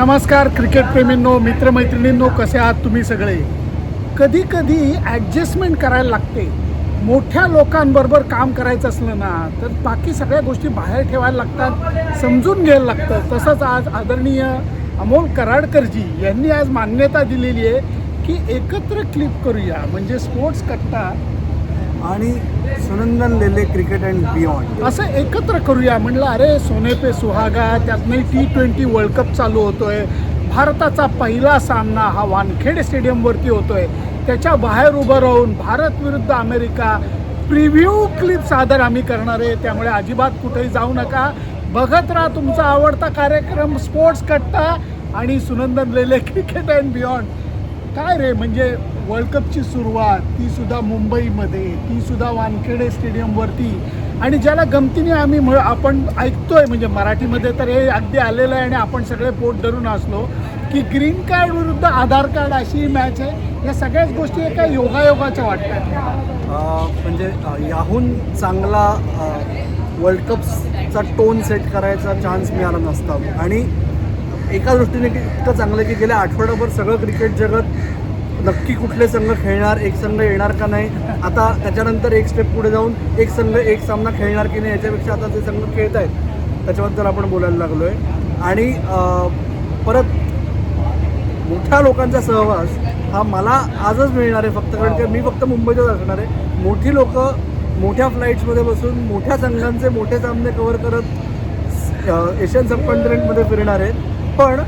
नमस्कार क्रिकेट प्रेमींनो, मित्रमैत्रिणींनो, कसे आहात तुम्ही सगळे. कधी कधी ॲडजस्टमेंट करायला लागते. मोठ्या लोकांबरोबर काम करायचं असलं ना तर बाकी सगळ्या गोष्टी बाहेर ठेवायला लागतात, समजून घ्यायला लागतं. तसंच आज आदरणीय अमोल कराडकरजी यांनी आज मान्यता दिलेली आहे की एकत्र क्लिप करूया, म्हणजे स्पोर्ट्स कट्टा आणि सुनंदन लेले क्रिकेट अँड बियॉन्ड असं एकत्र करूया. म्हणलं अरे सोने पे सुहागा, त्यातनंही T20 वर्ल्ड कप चालू होतोय. भारताचा पहिला सामना हा वानखेडे स्टेडियमवरती होतोय. त्याच्या बाहेर उभं राहून भारत विरुद्ध अमेरिका प्रिव्ह्यू क्लिप सादर आम्ही करणार आहे. त्यामुळे अजिबात कुठेही जाऊ नका, बघत राहा तुमचा आवडता कार्यक्रम स्पोर्ट्स कट्टा आणि सुनंदन लेले क्रिकेट अँड बियॉन्ड. काय रे, म्हणजे वर्ल्ड कपची सुरुवात ती सुद्धा मुंबईमध्ये, ती सुद्धा वानखेडे स्टेडियमवरती. आणि ज्याला गमतीने आपण ऐकतोय, म्हणजे मराठीमध्ये तर हे अगदी आलेलं आहे आणि आपण सगळे पोट धरून असलो की ग्रीन कार्ड विरुद्ध आधार कार्ड अशी मॅच आहे. या सगळ्याच गोष्टी एका योगायोगाच्या वाटतात. म्हणजे याहून चांगला वर्ल्ड कपचा टोन सेट करायचा चान्स मिळाला नसता. आणि एका दृष्टीने इतकं चांगलं की गेल्या आठवड्याभर सगळं क्रिकेट जगत नक्की कुठले संघ खेळणार, एक संघ येणार का नाही, आता त्याच्यानंतर एक स्टेप पुढे जाऊन एक संघ एक सामना खेळणार की नाही, याच्यापेक्षा आता जे संघ खेळत आहेत त्याच्याबद्दल आपण बोलायला लागलो आहे. आणि परत मोठ्या लोकांचा सहवास हा मला आजच मिळणार आहे फक्त, कारण की मी फक्त मुंबईतच असणार आहे. मोठी लोक मोठ्या फ्लाईट्समध्ये बसून मोठ्या संघांचे मोठे सामने कव्हर करत एशियन सबकॉन्टिनेंटमध्ये फिरणार आहेत. पण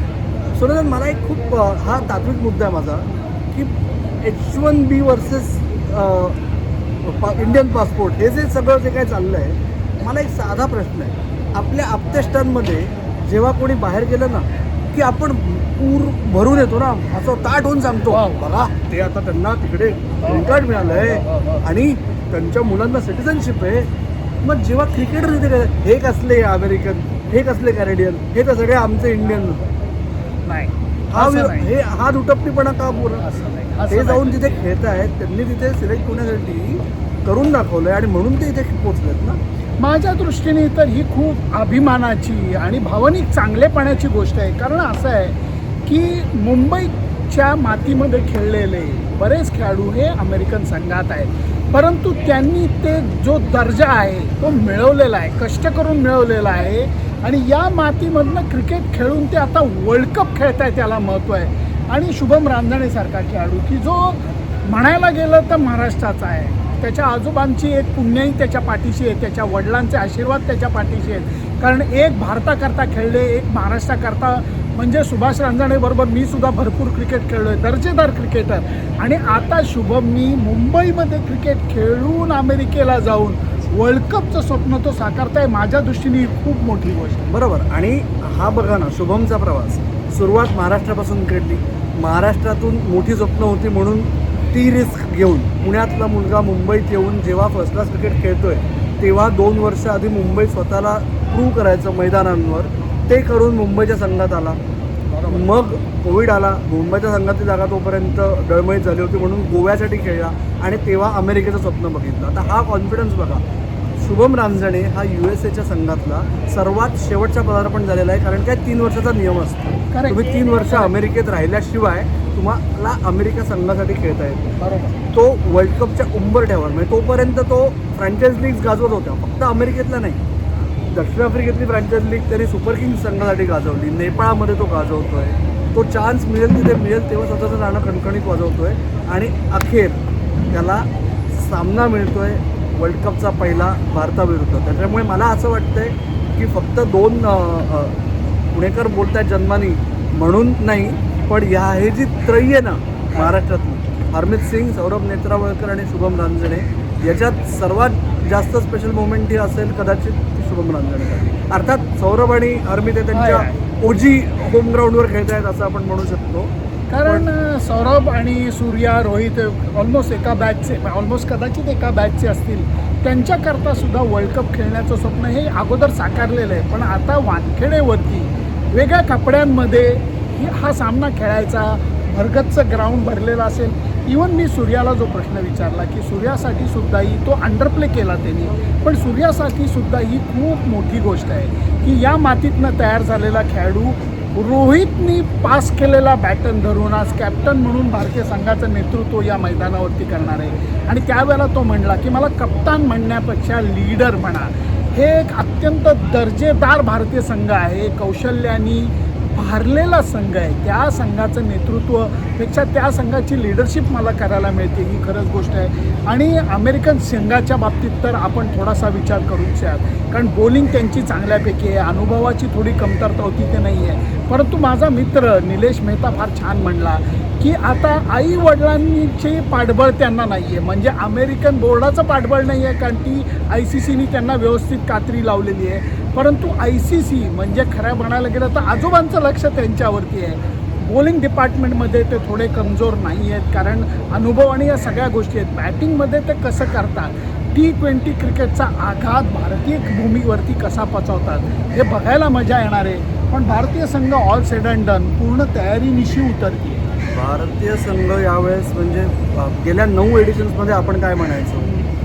सुनंदन, मला एक खूप हा तात्विक मुद्दा आहे माझा की H1B वर्सेस इंडियन पासपोर्ट, हे जे सगळं जे काही चाललं आहे, मला एक साधा प्रश्न आहे. आपल्या आप्तेष्टांमध्ये जेव्हा कोणी बाहेर गेलं ना की आपण पूर भरून येतो ना, असं ताट होऊन सांगतो बघा ते आता त्यांना तिकडे ग्रीन कार्ड मिळालं आहे आणि त्यांच्या मुलांना सिटिझनशिप आहे. मग जेव्हा क्रिकेटर तिथे हे कसले अमेरिकन, हे कसले कॅनेडियन, हे तर सगळे आमचे इंडियन नाही, हा दुटप्पीपणा का बोलत. ते जाऊन तिथे खेळत आहेत, त्यांनी तिथे सिलेक्ट होण्यासाठी करून दाखवलं आहे आणि म्हणून ते इथे पोचलेत ना. माझ्या दृष्टीने तर ही खूप अभिमानाची आणि भावनिक चांगलेपणाची गोष्ट आहे. कारण असं आहे की मुंबईच्या मातीमध्ये खेळलेले बरेच खेळाडू हे अमेरिकन संघात आहेत, परंतु त्यांनी ते जो दर्जा आहे तो मिळवलेला आहे, कष्ट करून मिळवलेला आहे. आणि या मातीमधनं क्रिकेट खेळून ते आता वर्ल्ड कप खेळत आहे, त्याला महत्त्व आहे. आणि शुभम रांजणेसारखा खेळाडू की जो म्हणायला गेलं तर महाराष्ट्राचा आहे, त्याच्या आजोबांची एक पुण्याई त्याच्या पाठीशी आहे, त्याच्या वडिलांचे आशीर्वाद त्याच्या पाठीशी आहेत. कारण एक भारताकरता खेळले, एक महाराष्ट्राकरता, म्हणजे सुभाष रांजणेबरोबर मी सुद्धा भरपूर क्रिकेट खेळलो आहे, दर्जेदार क्रिकेटर. आणि आता शुभमनी मुंबईमध्ये क्रिकेट खेळून अमेरिकेला जाऊन वर्ल्ड कपचं स्वप्न तो साकारताय. माझ्या दृष्टीने खूप मोठी गोष्ट आहे. बरोबर. आणि हा बघा ना, शुभमचा प्रवास सुरुवात महाराष्ट्रापासून केली. महाराष्ट्रातून मोठी स्वप्न होती म्हणून ती रिस्क घेऊन पुण्यातला मुलगा मुंबईत येऊन जेव्हा फर्स्ट क्लास क्रिकेट खेळतोय तेव्हा 2 वर्ष आधी मुंबईत स्वतःला प्रूव्ह करायचं मैदानांवर, ते करून मुंबईच्या संघात आला. मग कोविड आला, मुंबईच्या संघातली जागा तोपर्यंत डळमळीत झाली होती म्हणून गोव्यासाठी खेळला आणि तेव्हा अमेरिकेचं स्वप्न बघितलं. आता हा कॉन्फिडन्स बघा. शुभम रांजणे हा USA संघातला सर्वात शेवटचा पदार्पण झालेला आहे, कारण काय 3 वर्षाचा नियम असतो. तुम्ही 3 वर्ष अमेरिकेत राहिल्याशिवाय तुम्हाला अमेरिका संघासाठी खेळता येतो. बरोबर. तो वर्ल्ड कपच्या उंबरठ्यावर, म्हणजे तोपर्यंत तो फ्रँचायझ लीग गाजवत होता, फक्त अमेरिकेतला नाही. दक्षिण आफ्रिकेतली फ्रँचायझ लीग त्यांनी सुपर किंग्स संघासाठी गाजवली, नेपाळमध्ये तो गाजवतोय. तो चान्स मिळेल तिथे मिळेल तेव्हा स्वतःचं गाणं खणखणीत वाजवतोय आणि अखेर त्याला सामना मिळतोय वर्ल्ड कपचा पहिला भारताविरुद्ध. त्याच्यामुळे मला असं वाटतंय की फक्त 2 पुणेकर बोलत आहेत जन्मानी म्हणून नाही, पण हे जी त्रयी आहे ना महाराष्ट्रातली, हरमित सिंग, सौरभ नेत्रावळकर आणि शुभम रांजणे, याच्यात सर्वात जास्त स्पेशल मोमेंट ही असेल कदाचित शुभम रांजणेसाठी. अर्थात सौरभ आणि हरमित हे त्यांच्या ओजी होम ग्राउंडवर खेळत आहेत असं आपण म्हणू शकतो. कारण सौरभ आणि सूर्या, रोहित ऑलमोस्ट कदाचित एका बॅचचे असतील. त्यांच्याकरता सुद्धा वर्ल्ड कप खेळण्याचं स्वप्न हे अगोदर साकारलेलं आहे. पण आता वानखेडेवरती वेगळ्या कपड्यांमध्ये हा सामना खेळायचा, भरगतचं ग्राउंड भरलेलं असेल. इवन मी सूर्याला जो प्रश्न विचारला की सूर्यासाठी सुद्धाही तो अंडरप्ले केला त्यांनी, पण सूर्यासाठी सुद्धा ही खूप मोठी गोष्ट आहे की या मातीतनं तयार झालेला खेळाडू रोहितनी पास केलेला बॅटन धरून आज कॅप्टन म्हणून भारतीय संघाचं नेतृत्व या मैदानावरती करणार आहे. आणि त्यावेळेला तो म्हणला की मला कप्तान म्हणण्यापेक्षा लीडर म्हणा. हे एक अत्यंत दर्जेदार भारतीय संघ आहे, कौशल्यानी भारलेला संघ आहे. त्या संघाचं नेतृत्वपेक्षा त्या संघाची लिडरशिप मला करायला मिळते, ही खरंच गोष्ट आहे. आणि अमेरिकन संघाच्या बाबतीत तर आपण थोडासा विचार करूच यात, कारण बॉलिंग त्यांची चांगल्यापैकी आहे, अनुभवाची थोडी कमतरता होती ते नाही आहे. परंतु माझा मित्र निलेश मेहता फार छान म्हणला की आता आई वडिलांचे पाठबळ त्यांना नाही आहे, म्हणजे अमेरिकन बोर्डाचं पाठबळ नाही आहे, कारण ती ICCनी त्यांना व्यवस्थित कात्री लावलेली आहे. परंतु ICC म्हणजे खरं म्हणायला गेलं तर आजोबांचं लक्ष त्यांच्यावरती आहे. बॉलिंग डिपार्टमेंटमध्ये ते थोडे कमजोर नाही आहेत, कारण अनुभव आणि या सगळ्या गोष्टी आहेत. बॅटिंगमध्ये ते कसं करतात, T20 क्रिकेटचा आघात भारतीय भूमीवरती कसा पचवतात हे बघायला मजा येणार आहे. पण भारतीय संघ ऑल सेड अँड डन पूर्ण तयारीनिशी उतरते. भारतीय संघ यावेळेस म्हणजे गेल्या 9 एडिशन्समध्ये आपण काय म्हणायचो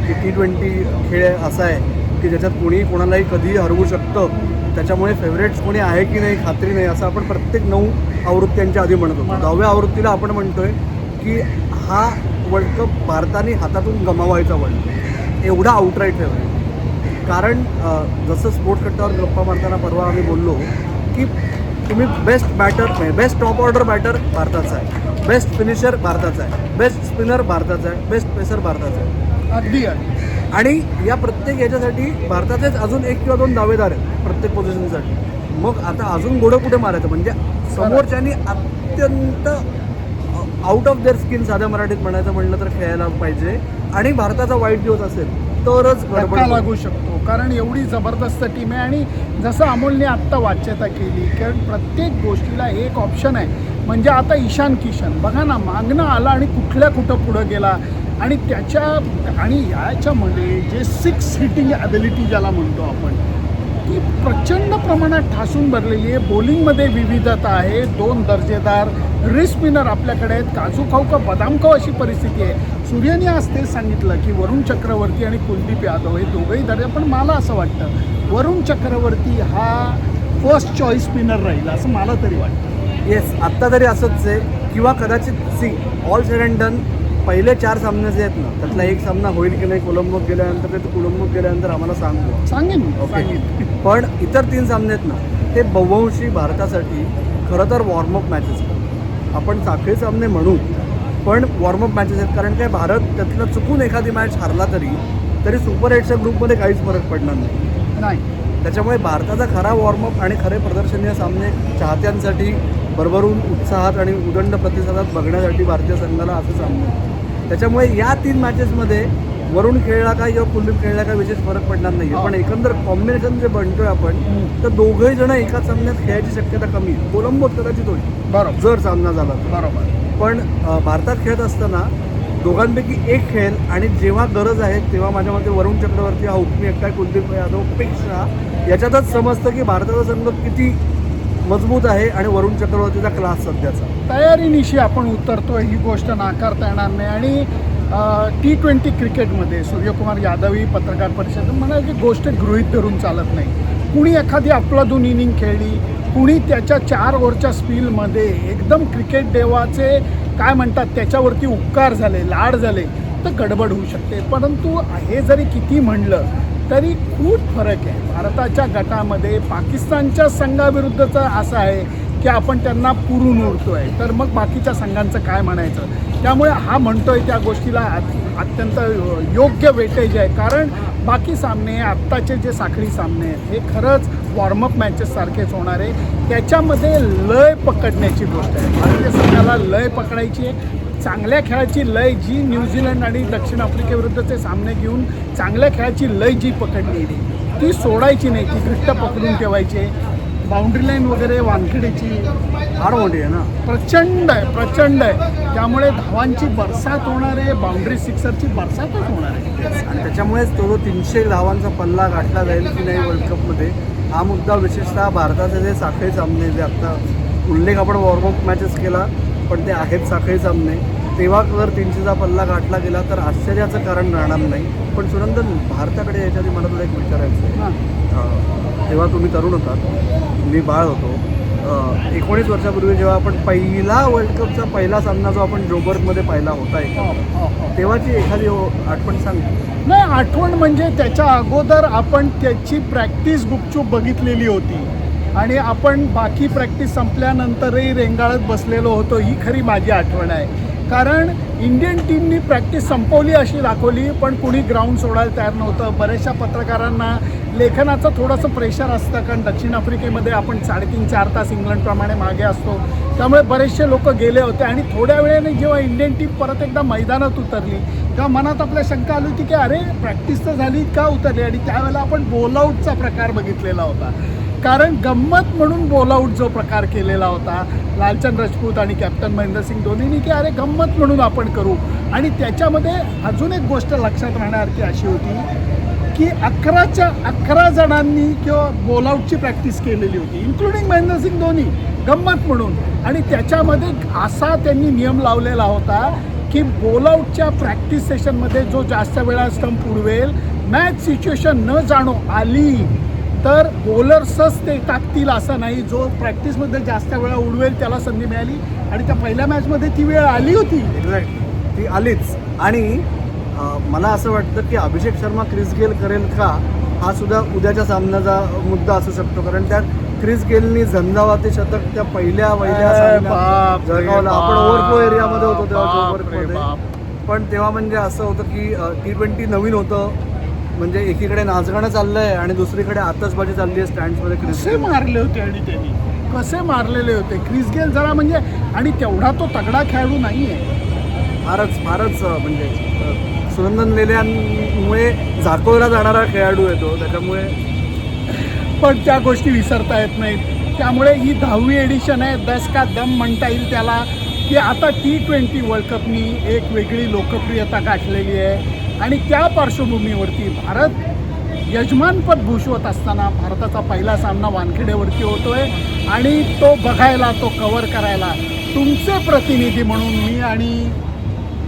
की T20 खेळ असा आहे की ज्याच्यात कोणी कोणालाही कधीही हरवू शकतं, त्याच्यामुळे फेवरेट्स कोणी आहे की नाही खात्री नाही, असं आपण प्रत्येक 9 आवृत्त्यांच्या आधी म्हणत होतो. 10व्या आवृत्तीला आपण म्हणतोय की हा वर्ल्ड कप भारताने हातातून गमावायचा वर्ल्ड कप, एवढा आउटराईट फेवरेट. कारण जसं स्पोर्ट्स कट्ट्यावर गप्पा मारताना परवा आम्ही बोललो की तुम्ही बेस्ट टॉप ऑर्डर बॅटर भारताचा आहे, बेस्ट फिनिशर भारताचा आहे, बेस्ट स्पिनर भारताचा आहे, बेस्ट पेसर भारताचा आहे. अगदी आणि या प्रत्येक याच्यासाठी भारताचेच अजून 1 किंवा 2 दावेदार आहेत प्रत्येक पोझिशनसाठी. मग आता अजून घोडं कुठे मारायचं, म्हणजे समोरच्यानी अत्यंत आउट ऑफ देअर स्किन साध्या मराठीत म्हणायचं म्हणलं तर खेळायला पाहिजे. आणि भारताचा वाईट दिवस असेल तरच धक्का लागू शकतो, कारण एवढी जबरदस्त टीम आहे. आणि जसं अमोलने आत्ता वाच्यता केली, कारण प्रत्येक गोष्टीला एक ऑप्शन आहे. म्हणजे आता ईशान किशन बघा ना, मागणं आला आणि कुठं पुढं गेला. आणि याच्यामध्ये जे 6 हिटिंग ॲबिलिटी ज्याला म्हणतो आपण, ती प्रचंड प्रमाणात ठासून भरलेली आहे. बॉलिंगमध्ये विविधता आहे, 2 दर्जेदार रिस्ट स्पिनर आपल्याकडे आहेत. काजू खाऊ का बदाम खाऊ अशी परिस्थिती आहे. सूर्याने आज तेच सांगितलं की वरुण चक्रवर्ती आणि कुलदीप यादव हे दोघंही दर्जा, पण मला असं वाटतं वरुण चक्रवर्ती हा फर्स्ट चॉईस स्पिनर राहील असं मला तरी वाटतं. येस, आत्ता तरी असंच आहे. किंवा कदाचित ऑल सेड अँड डन पहिले 4 सामने जे आहेत ना, त्यातला एक सामना होईल की नाही कोलंबोत गेल्यानंतर, ते कोलंबोत गेल्यानंतर आम्हाला सांगेन. पण इतर 3 सामने आहेत ना, ते बहुवंशी भारतासाठी खरं तर वॉर्मअप मॅचेस आपण साखळी सामने म्हणू, पण वॉर्मअप मॅचेस आहेत. कारण काय, भारत त्यातलं चुकून एखादी मॅच हारला तरी सुपर 8च्या ग्रुपमध्ये काहीच फरक पडणार नाही. त्याच्यामुळे भारताचा खरा वॉर्मअप आणि खरे प्रदर्शनीय सामने चाहत्यांसाठी भरभरून उत्साहात आणि उदंड प्रतिसादात बघण्यासाठी भारतीय संघाला असं सामने. त्याच्यामुळे या 3 मॅचेसमध्ये वरुण खेळला का किंवा कुलदीप खेळला का विशेष फरक पडणार नाही. पण एकंदर कॉम्बिनेशन जे बनतोय आपण, तर दोघंही जण एकाच सामन्यात खेळायची शक्यता कमी आहे. कोलंबोत कदाचित होईल बरोबर जर सामना झाला तर. बरोबर. पण भारतात खेळत असताना दोघांपैकी एक खेळेल, आणि जेव्हा गरज आहे तेव्हा माझ्या मते वरुण चक्रवर्ती हा हुकमी एकटा कुलदीप यादवपेक्षा याच्यातच समजतं की भारताचा संघ किती मजबूत आहे आणि वरुण चक्रवर्तीचा क्लास सध्याचा. तयारीनिशी आपण उतरतोय ही गोष्ट नाकारता येणार नाही. आणि T20 क्रिकेटमध्ये सूर्यकुमार यादवही पत्रकार परिषदेत म्हणाले की गोष्ट गृहीत धरून चालत नाही. कुणी एखादी अफलातून इनिंग खेळली, कुणी त्याच्या 4 ओव्हरच्या स्पीलमध्ये एकदम क्रिकेट देवाचे काय म्हणतात त्याच्यावरती उपकार झाले, लाड झाले, तर गडबड होऊ शकते. परंतु हे जरी किती म्हणलं तरी खूप फरक आहे. भारताच्या गटामध्ये पाकिस्तानच्या संघाविरुद्धचं असं आहे की आपण त्यांना पुरून उरतोय, तर मग बाकीच्या संघांचं काय म्हणायचं. त्यामुळे हा म्हणतोय त्या गोष्टीला अत्यंत योग्य वेटेज आहे. कारण बाकी सामने आत्ताचे जे साखळी सामने आहेत हे खरंच वॉर्मअप मॅचेस सारखेच होणार आहे. त्याच्यामध्ये लय पकडण्याची गोष्ट आहे. भारतीय संघाला लय पकडायची आहे. चांगल्या खेळाची लय जी न्यूझीलंड आणि दक्षिण आफ्रिकेविरुद्धचे सामने घेऊन चांगल्या खेळाची लय जी पकडलेली ती सोडायची नाही, ती घट्ट पकडून ठेवायची. बाउंड्री लाईन वगैरे वानखेडेची फार मोठी आहे ना, प्रचंड आहे. त्यामुळे धावांची बरसात होणार आहे, बाउंड्री सिक्सरची बरसातच होणार आहे. आणि त्याच्यामुळेच तो 300 धावांचा पल्ला गाठला जाईल की नाही वर्ल्ड कपमध्ये, हा मुद्दा विशेषतः भारताचे जे साखळी सामने, जे आत्ता उल्लेख आपण वॉर्मअप मॅचेस केला, पण ते आहेत साखळी सामने, तेव्हा जर 300चा पल्ला गाठला गेला तर आश्चर्याचं कारण राहणार नाही. पण सुनंदन, भारताकडे याच्याआधी मला तुला एक विचारायचं आहे. तेव्हा तुम्ही तरुण होतात, मी बाळ होतो, 19 वर्षापूर्वी जेव्हा आपण पहिला वर्ल्ड कपचा पहिला सामना जो आपण जोबर्गमध्ये पाहिला होता तेव्हाची एखादी आठवण सांग. नाही, आठवण म्हणजे त्याच्या अगोदर आपण त्याची प्रॅक्टिस गुपचूप बघितलेली होती आणि आपण बाकी प्रॅक्टिस संपल्यानंतरही रेंगाळत बसलेलो होतो, ही खरी माझी आठवण आहे. कारण इंडियन टीमनी प्रॅक्टिस संपवली अशी दाखवली, पण कुणी ग्राउंड सोडायला तयार नव्हतं. बऱ्याचशा पत्रकारांना लेखनाचं थोडंसं प्रेशर असतं, कारण दक्षिण आफ्रिकेमध्ये आपण 3.5-4 तास इंग्लंडप्रमाणे मागे असतो, त्यामुळे बरेचसे लोक गेले होते. आणि थोड्या वेळाने जेव्हा इंडियन टीम परत एकदा मैदानात उतरली तेव्हा मनात आपल्या शंका आली होती की अरे प्रॅक्टिस तर झाली, का उतरली. आणि त्यावेळेला आपण बॉलआउटचा प्रकार बघितलेला होता. कारण गंमत म्हणून बॉलआउट जो प्रकार केलेला होता लालचंद राजपूत आणि कॅप्टन महेंद्रसिंग धोनीनी, की अरे गंमत म्हणून आपण करू. आणि त्याच्यामध्ये अजून एक गोष्ट लक्षात राहण्यासारखी अशी होती की 11 जणांनी किंवा बॉलआउटची प्रॅक्टिस केलेली होती, इन्क्लुडिंग महेंद्रसिंग धोनी, गंमत म्हणून. आणि त्याच्यामध्ये असा त्यांनी नियम लावलेला होता की बॉलआउटच्या प्रॅक्टिस सेशनमध्ये जो जास्त वेळा स्टंप उडवेल, मॅच सिच्युएशन न जाणो आली तर बॉलर्सच ते टाकतील असं नाही. जो प्रॅक्टिसमध्ये जास्त वेळा उडवेल त्याला संधी मिळाली आणि त्या पहिल्या मॅचमध्ये ती वेळ आली होती. एक्झॅक्ट, ती आलीच. आणि मला असं वाटतं की अभिषेक शर्मा क्रिस गेल करेल का, हा सुद्धा उद्याच्या सामन्याचा मुद्दा असू शकतो. कारण त्यात क्रिस गेलनी झंझावाती शतक त्या पहिल्या सामन्यात जगावलं. आपण ओव्हरफ्लो एरियामध्ये होतो तेव्हा जोबर्गमध्ये, पण तेव्हा म्हणजे असं होतं की T20 नवीन होतं, म्हणजे एकीकडे नाचगाणं चाललंय आणि दुसरीकडे आतषबाजी चालली आहे स्टँड्समध्ये. कसे मारले होते आणि त्यांनी कसे मारलेले होते क्रिस गेल जरा, म्हणजे आणि तेवढा तो तगडा खेळाडू नाही आहे. फारच म्हणजे सुनंदन लेल्यांमुळे झाकोळला जाणारा खेळाडू आहे तो, त्याच्यामुळे. पण त्या गोष्टी विसरता येत नाहीत. त्यामुळे ही 10वी एडिशन आहे, 10 का दम म्हणता येईल त्याला, की आता T20 वर्ल्ड कपनी एक वेगळी लोकप्रियता गाठलेली आहे. आणि त्या पार्श्वभूमीवरती भारत यजमानपद भूषवत असताना भारताचा पहिला सामना वानखेडेवरती होतोय आणि तो बघायला, तो कव्हर करायला तुमचे प्रतिनिधी म्हणून मी आणि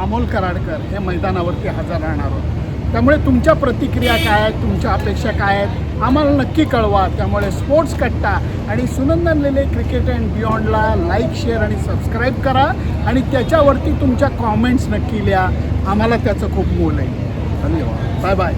अमोल कराडकर हे मैदानावरती हजर राहणार आहोत. त्यामुळे तुमच्या प्रतिक्रिया काय आहेत, तुमच्या अपेक्षा काय आहेत, आम्हाला नक्की कळवा. त्यामुळे स्पोर्ट्स कट्टा आणि सुनंदन लेले क्रिकेट अँड बियॉन्डला लाईक, शेअर आणि सबस्क्राईब करा आणि त्याच्यावरती तुमच्या कॉमेंट्स नक्की लिहा. आम्हाला त्याचं खूप मोल आहे. धन्यवाद. Bye bye.